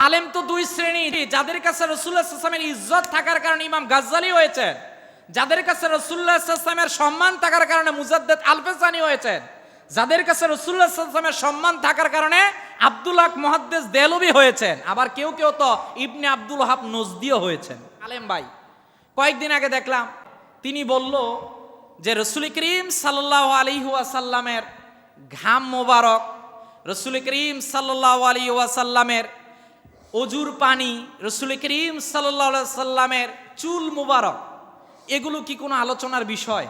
আলেম তো দুই শ্রেণী, যাদের কাছে রাসূলুল্লাহ সাল্লাল্লাহু আলাইহি ওয়াসাল্লামের ইজ্জত থাকার কারণে ইমাম গাজ্জালি হয়েছেন, যাদের কাছে রাসূলুল্লাহ সাল্লাল্লাহু আলাইহি ওয়াসাল্লামের সম্মান থাকার কারণে মুজাদ্দিদ আল-ফাসানি হয়েছেন, যাদের কাছে রাসূলুল্লাহ সাল্লাল্লাহু আলাইহি ওয়াসাল্লামের সম্মান থাকার কারণে আব্দুল হক মুহাদ্দিস দেহলভী হয়েছেন, আবার কেউ কেউ তো ইবনে আব্দুল ওয়াহাব নজদিও হয়েছেন। আলেম ভাই কয়েকদিন আগে দেখলাম তিনি বলল যে রাসূল করিম সাল্লাল্লাহু আলাইহি ওয়াসাল্লামের ঘাম মোবারক, রাসূল করিম সাল্লাল্লাহু আলাইহি ওয়াসাল্লামের অজুর পানি, রাসূল করিম সাল্লাল্লাহু আলাইহি ওয়াসাল্লামের চুল মুবারক, এগুলো কি কোনো আলোচনার বিষয়?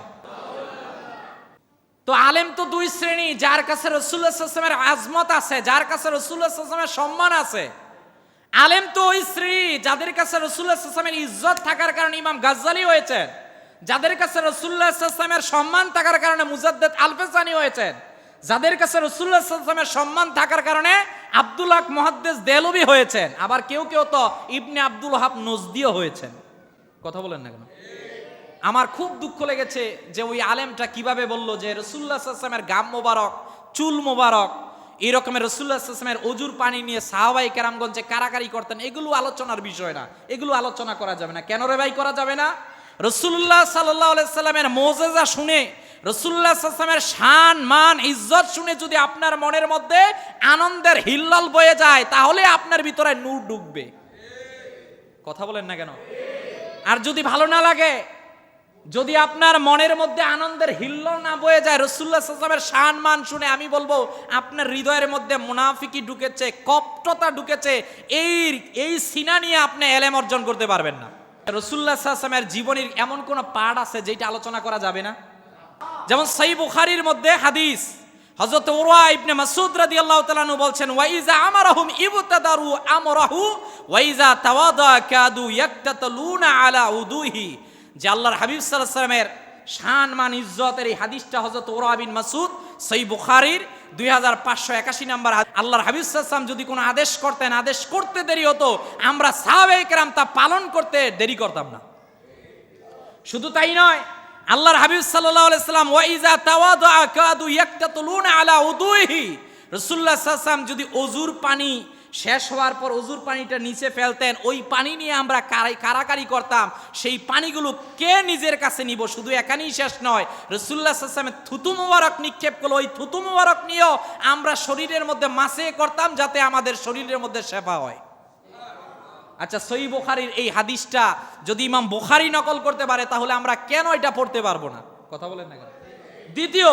তো আলেম তো দুই শ্রেণী, যার কাছে রাসূলুল্লাহ সাল্লাল্লাহু আলাইহি ওয়াসাল্লামের আজমত আছে, যার কাছে রাসূলুল্লাহ সাল্লাল্লাহু আলাইহি ওয়াসাল্লামের সম্মান আছে। আলেম তো ওই শ্রেণী যাদের কাছে রাসূলুল্লাহ সাল্লাল্লাহু আলাইহি ওয়াসাল্লামের ইজ্জত থাকার কারণে ইমাম গাজ্জালি হয়েছেন, যাদের কাছে রাসূলুল্লাহ সাল্লাল্লাহু আলাইহি ওয়াসাল্লামের সম্মান থাকার কারণে মুজাদ্দিদ আল-ফাসানি হয়েছেন, যাদের কাছে রাসূলুল্লাহ সাল্লাল্লাহু আলাইহি ওয়াসাল্লামের সম্মান থাকার কারণে আব্দুল হক মুহাদ্দিস দেহলভী হয়েছেন, আবার কেউ কেউ তো ইবনে আব্দুল ওয়াহাব নজদিও হয়েছেন। কথা বলেন না কেন? আমার খুব দুঃখ লেগেছে যে ওই আলেমটা কিভাবে বলল যে রাসূলুল্লাহ সাল্লাল্লাহু আলাইহি ওয়াসাল্লামের গাম মোবারক, চুল মোবারক, এই রকমের রাসূলুল্লাহ সাল্লাল্লাহু আলাইহি ওয়াসাল্লামের অজুর পানি নিয়ে সাহাবায়ে কেরামগণ যে কারাকারি করতেন, এগুলো আলোচনার বিষয় না, এগুলো আলোচনা করা যাবে না। কেন রে ভাই করা যাবে না? রাসূলুল্লাহ সাল্লাল্লাহু আলাইহি ওয়াসাল্লামের মুজিজা শুনে, রাসূলুল্লাহ সাল্লাল্লাহু আলাইহি ওয়াসাল্লামের শান মান ইজ্জত শুনে যদি আপনার মনের মধ্যে আনন্দের হিল্লোল বয়ে যায়, তাহলে আপনার ভিতরে নূর ঢুকবে। কথা বলেন না কেন? আর যদি ভালো না লাগে, যদি আপনার মনের মধ্যে আনন্দের হিল্লোল না বয়ে যায় রাসূলুল্লাহ সাল্লাল্লাহু আলাইহি ওয়াসাল্লামের শান মান শুনে, আমি বলবো আপনার হৃদয়ের মধ্যে মুনাফিকি ঢুকেছে, কপটতা ঢুকেছে, এই সিনা নিয়ে আপনি ইলম অর্জন করতে পারবেন না। রাসূলুল্লাহ সাল্লাল্লাহু আলাইহি ওয়াসাল্লামের জীবনের এমন কোন পার্ট আছে যেটা আলোচনা করা যাবে না? যেমন সহিহ বুখারীর মধ্যে হাদিস, হযরত উরওয়া ইবনে মাসউদ রাদিয়াল্লাহু তাআলা আনহু বলছেন, ওয়া ইযা আমারাহুম ইবতাদারু আমরাহু ওয়া ইযা তাওয়াদা কাদু ইয়াকতালুনা আলা উদুহি, যে আল্লাহর হাবিব সাল্লাল্লাহু আলাইহি ওয়াসাল্লামের শান মান ইজ্জতের এই হাদিসটা হযরত উরওয়া বিন মাসউদ, সহিহ বুখারীর 2581 নম্বর। আল্লাহর হাবিব সাল্লাল্লাহু আলাইহি ওয়াসাল্লাম যদি কোনো আদেশ করতেন, আদেশ করতে দেরি হতো, আমরা সাহাবায়ে কেরাম তা পালন করতে দেরি করতাম না। শুধু তাই নয়, আল্লাহর হাবিব সাল্লাল্লাহু আলাইহি ওয়াসাল্লাম ওয়া ইযা তাওয়াদা কাদু ইয়াকতাতুলুনা আলা উদুহি, রাসূলুল্লাহ সাল্লাল্লাহু আলাইহি ওয়াসাল্লাম যদি অজুর পানি শেষ হওয়ার পর অজুর পানিটা নিচে ফেলতেন, ওই পানি নিয়ে আমরা কারাকারি করতাম। সেই পানিগুলো কে নিজের কাছে নিব? শুধু এখানেই শেষ নয়, রাসূলুল্লাহ সাল্লাল্লাহু আলাইহি ওয়াসাল্লামের থুতু মোবারক নিক্ষেপ করলো, ওই থুতু মোবারক নিয়েও আমরা শরীরের মধ্যে মাসে করতাম, যাতে আমাদের শরীরের মধ্যে শেফা হয়। আচ্ছা, সহিহ বুখারীর এই হাদিসটা যদি ইমাম বুখারী নকল করতে পারে, তাহলে আমরা কেন এটা পড়তে পারবো না? কথা বলেন না কেন? দ্বিতীয়,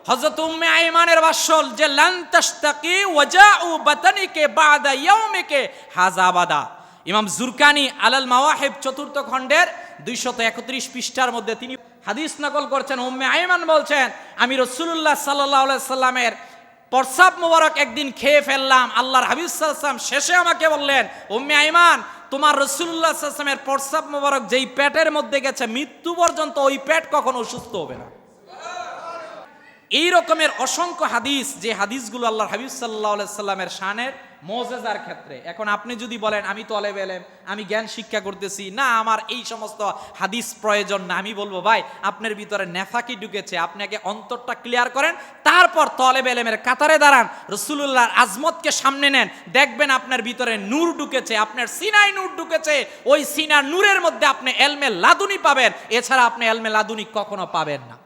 হযরত উম্মে আইমানের ভাষ্য যে লান তাশতাকি ওয়াজাউ বাতানিকে বাদা ইয়াউমিকে হাযা বাদা, ইমাম জুরকানি আলাল মাওয়াহিব চতুর্থ খণ্ডের 231 পৃষ্ঠার মধ্যে তিনি হাদিস নকল করছেন। উম্মে আইমান বলছেন, আমি রাসূলুল্লাহ সাল্লাল্লাহু আলাইহি ওয়াসাল্লামের প্রস্রাব মোবারক একদিন খেয়ে ফেললাম। আল্লাহর হাবিব সাল্লাল্লাহু আলাইহি ওয়াসাল্লাম শেষে আমাকে বললেন, উম্মে আইমান, তোমার রাসূলুল্লাহ সাল্লাল্লাহু আলাইহি ওয়াসাল্লামের প্রস্রাব মোবারক যেই পেটের মধ্যে গেছে, মৃত্যু পর্যন্ত ওই পেট কখনো অসুস্থ হবে না। এই রকমের অসংখ্য হাদিস, যে হাদিসগুলো আল্লাহর হাবিব সাল্লাল্লাহু আলাইহি ওয়াসাল্লামের শানের মুজিজার ক্ষেত্রে। এখন আপনি যদি বলেন আমি তলেবে ইলম, আমি জ্ঞান শিক্ষা করতেছি না, আমার এই সমস্ত হাদিস প্রয়োজন না, আমি বলবো ভাই আপনার ভিতরে নেফাকি ঢুকেছে, আপনি আগে অন্তরটা ক্লিয়ার করেন, তারপর তলেবে ইলমের কাতারে দাঁড়ান, রাসূলুল্লাহর আজমতকে সামনে নেন, দেখবেন আপনার ভিতরে নূর ঢুকেছে, আপনার সিনায় নূর ঢুকেছে, ওই সিনার নূরের মধ্যে আপনি ইলমে লাদুনি পাবেন, এছাড়া আপনি ইলমে লাদুনি কখনো পাবেন না।